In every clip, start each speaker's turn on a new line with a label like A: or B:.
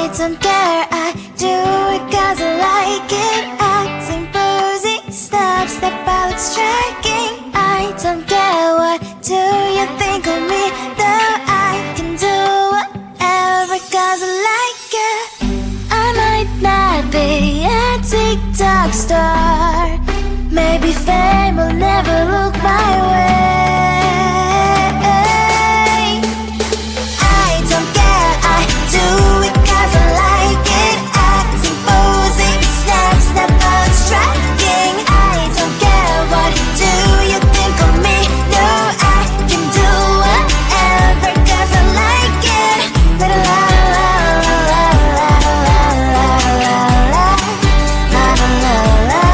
A: I don't care, I do it cause I like it. Acting, posing, step out striking. I don't care, what do you think of me? Though I can do whatever cause I like it. I might not be a TikTok star, maybe fame will never look my way. I don't care, I do it cause I like it. Acting, posing, step out striking. I don't care, what do you think of me? No, I can do whatever cause I like it. La la la la la la la la la la la la la.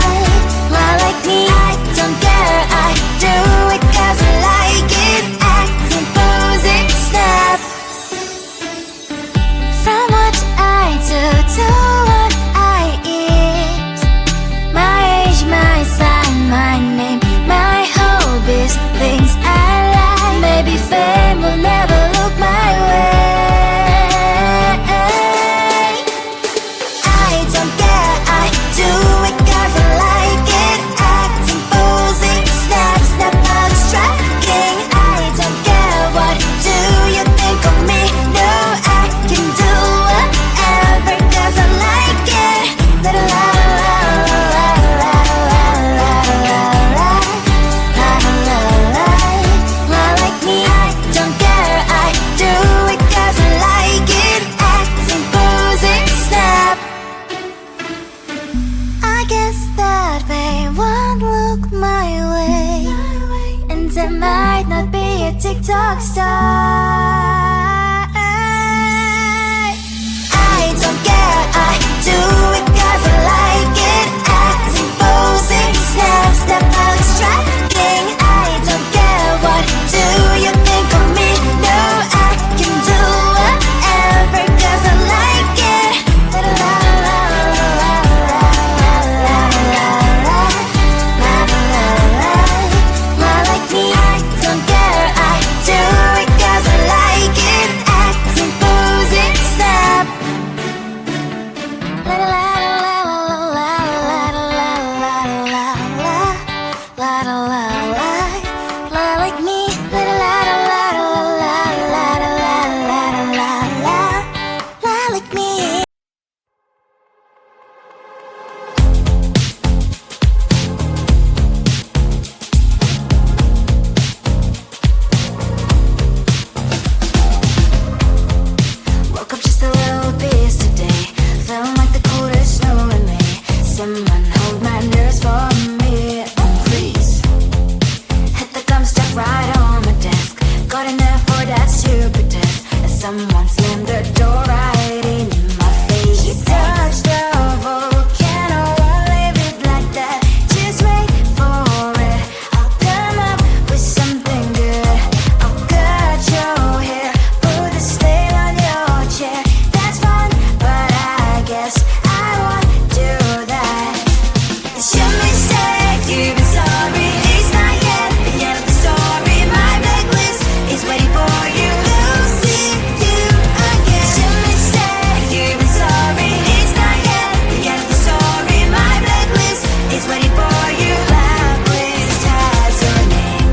A: Like me, I don't care, I do it cause I like it. Acting, posing, step. From what I do to what I eat, my age, my sign, my name, my hobbies, things I like. Maybe fame will never look my way. I don't care, I do it cause I like it. Acting, posing, step out striking. I don't care, what do you think of me? No, I can do whatever cause I like it. La la la la la la la la la la la. Like me, I don't care, I do it cause I like it. Acting, posing, step. I guess that way won't look my way, and I might not be a TikTok star. I don't care, I do it cause I like it. Acting, posing, step out striking. I don't care, what do you think of me? No, I can do whatever cause I like it. La la la la la la la la la la. Like me, I don't care, I do it cause I like it. Acting, posing, step. La la la la la la la la la la la la la. Like me, la la la la la la la la la. Like me. Woke up just a little pissed today. Felt like the coldest snow in me. Someone hold my nerves for me, please. Hit the gum stuck right on my desk. Got in there for that stupid test. And someone slammed the door right in my face. You touched the volcano, won't leave it like that. Just wait for it. I'll come up with something good. I'll cut your hair, put a stain on your chair. That's fun, but I guess I won't do that. It's your mistake, you've been sorry. It's not yet the end of the story. My blacklist is waiting for you. We'll see you again. It's your mistake, you've been sorry. It's not yet the end of the story. My blacklist is waiting for you. Blacklist has your name.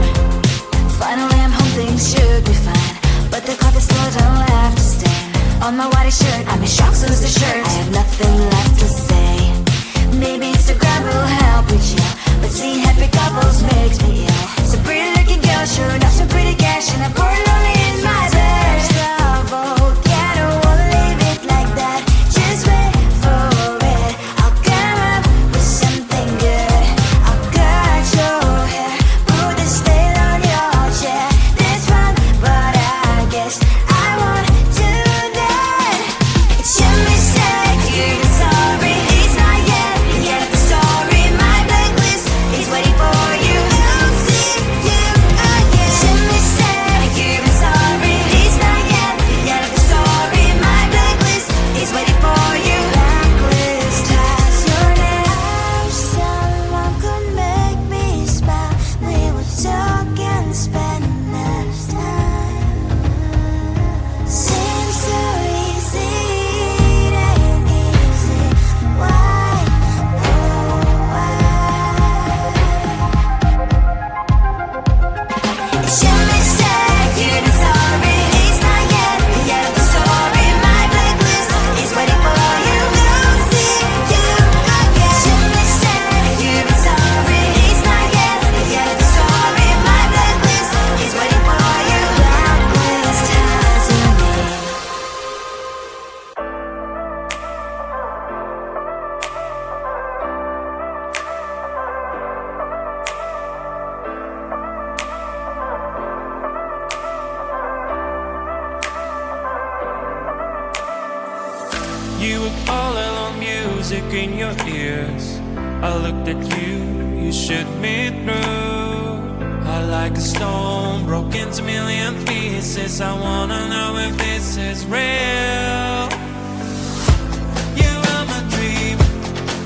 A: Finally I'm home, things should be fine, but the coffee still don't have to stain on my white shirt. I'm in shock, so lose the shirt. I have nothing left to say. Maybe Instagram will help with you, but seeing happy couples makes me ill. So pretty looking girl, sure enough, some pretty cash, and I'm pouring lonely in my bed. Volcano, won't leave it like that. Just wait for it. I'll come up with something good. I'll cut your hair, put a stain on your chair. That's fun, but I guess I won't do that. It's your mistake, you've been sorry. It's not yet the end of the story. My blacklist is waiting for you. We'll see you again. It's your mistake, you've been sorry. It's
B: You were all alone, music in your ears. I looked at you, you shook me through. I like a stone, broke into million pieces. I wanna know if this is real. You are my dream,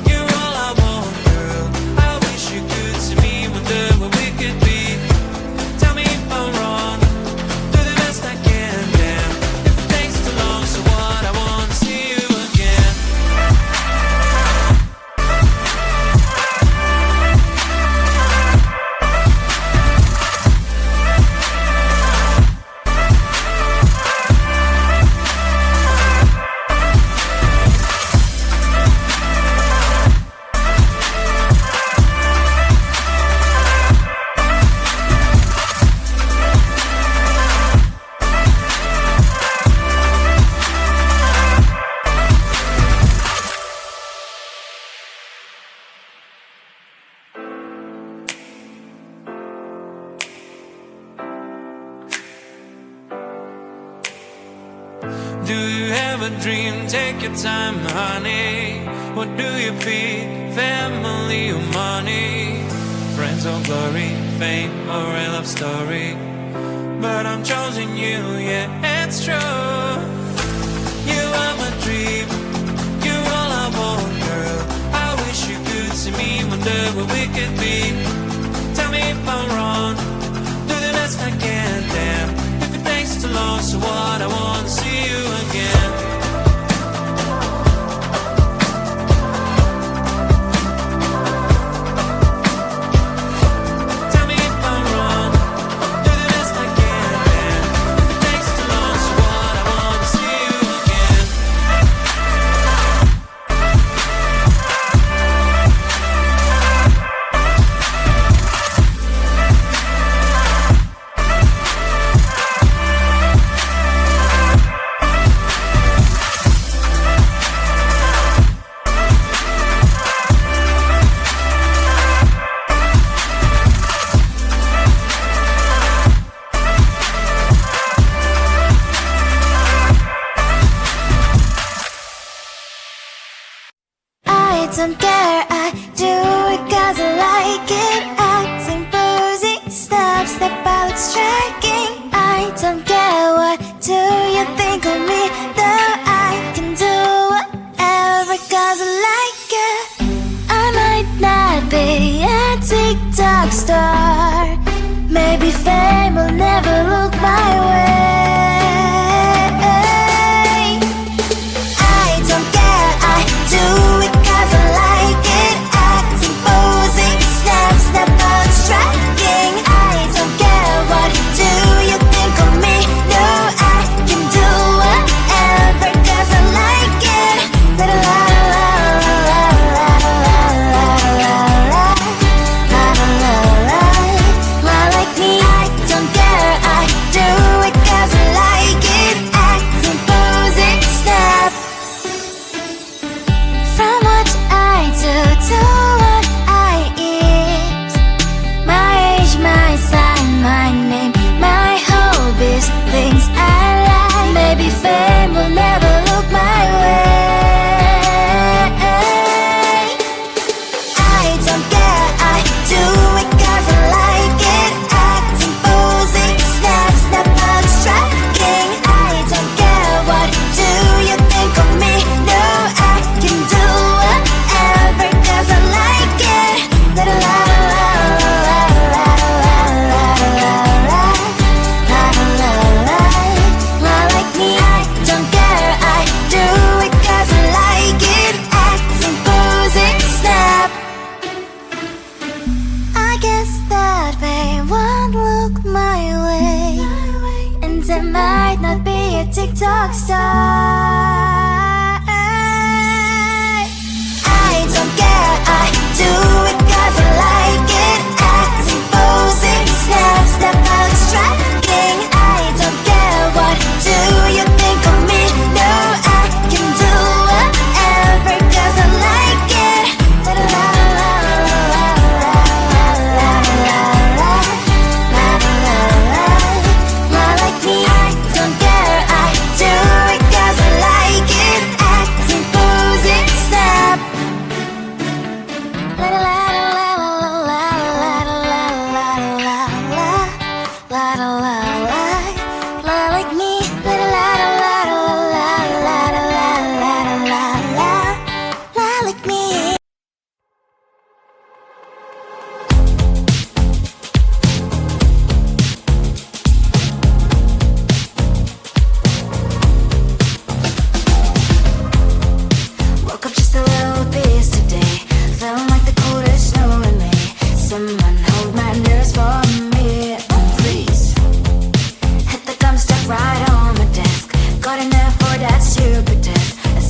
B: you're all I want, girl. I wish you could see me, wonder what we could be. Tell me if I'm wrong, do the best I can, damn. If it takes too long, so what, I wanna see you again. Do you have a dream? Take your time, honey. What do you pick? Family or money? Friends or glory? Fame or a love story? But I'm choosing you, yeah, it's true. You are my dream, you're all I want, girl. I wish you could see me, wonder what we could be. Tell me if I'm wrong, do the best I can, damn. If it takes too long, so what, I wanna see you again. Tell me if I'm wrong, do the best I can, damn. If it takes too long, so what, I wanna see you again.
A: I don't care, I do it 'cause I like it. Acting boozy, step out striking. I don't care, what do you think of me? Though I can do whatever 'cause I like it. I might not be a TikTok star, maybe fame will never look my way. I don't care, I do it 'cause I like it. Acting posing, step out striking. I don't care, what do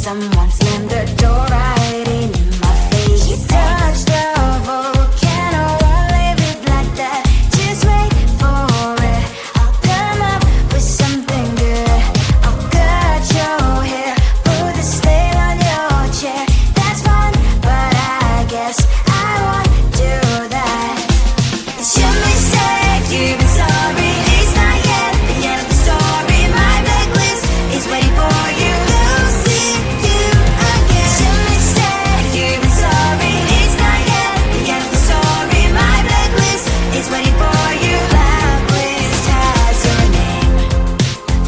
A: someone slammed the door right in my face. You touched the volcano, won't leave it like that. Just wait for it. I'll come up with something good. I'll cut your hair, put a stain on your chair. That's fun, but I guess I won't do that. It's your mistake, you've been sorry. It's not yet the end of the story. My blacklist is waiting for you. We'll see you again. It's your mistake, you've been sorry. It's not yet the end of the story. My blacklist is waiting for you. Blacklist has your name.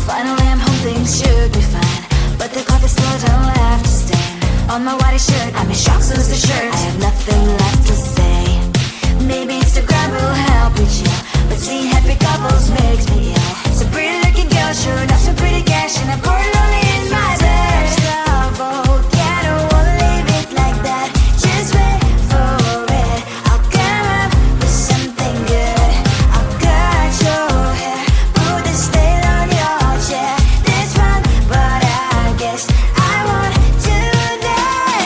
A: Finally, I'm home, things should be fine, but the cloth is still don't have to stain on my white shirt. I'm in shock, so lose the shirt. I have nothing left to say. Maybe Instagram will help you chill, but seeing happy couples makes me ill. So pretty looking girl, sure enough, some pretty cash, and I'm pouring only in my bed. Volcano, won't leave it like that. Just wait for it. I'll come up with something good. I'll cut your hair, put a stain on your chair. That's fun, but I guess I won't do that.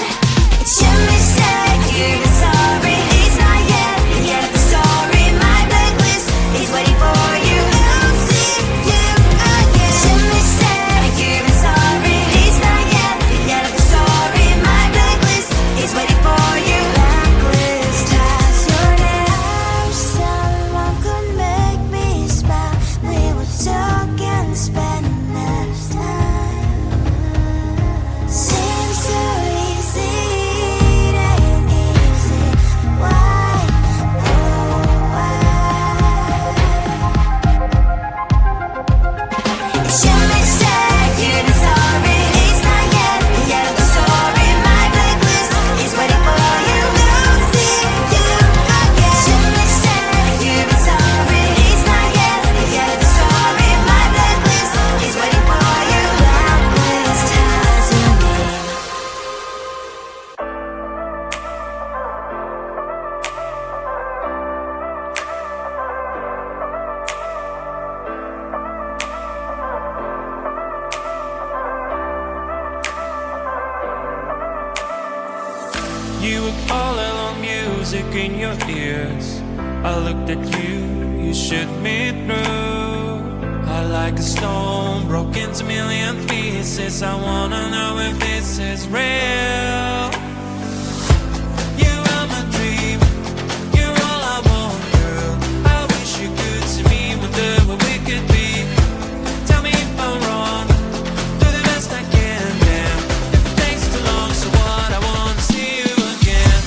A: It's your mistake, you've been sorry. It's not yet the end of the story. My blacklist is waiting for you. I'll see you again. It's your mistake, you've been sorry. It's not yet the end of the story. My blacklist is waiting for you. Blacklist has your name. Someone could make me smile. We would talk and spend less time. Seems so easy, it ain't easy. Why, oh why? It's your mistake, you've been sorry. It's not yet the end of the story. My blacklist is waiting for you. We'll see you again. It's your mistake, you've been sorry. It's not yet the end of the story. My blacklist is waiting for you. Blacklist has your name.
B: You were all alone, music in your ears. I looked at you, you shook me through. I like a stone, broke into million pieces. I wanna know if this is real. You are my dream, you're all I want, girl. I wish you could see me, wonder what we could be. Tell me if I'm wrong, do the best I can, damn. If it takes too long, so what, I wanna see you again.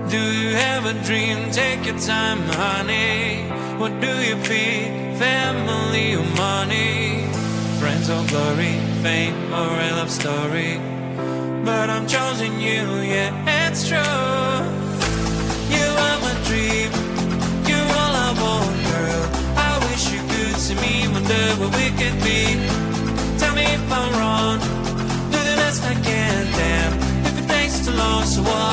B: Do you have a dream? Take your time, honey. What do you pick? Family or money? Friends or glory? Fame or a love story? But I'm choosing you, yeah, it's true. You are my dream, you're all I want, girl. I wish you could see me, wonder what we could be. Tell me if I'm wrong, do the best I can, damn. If it takes too long, so what?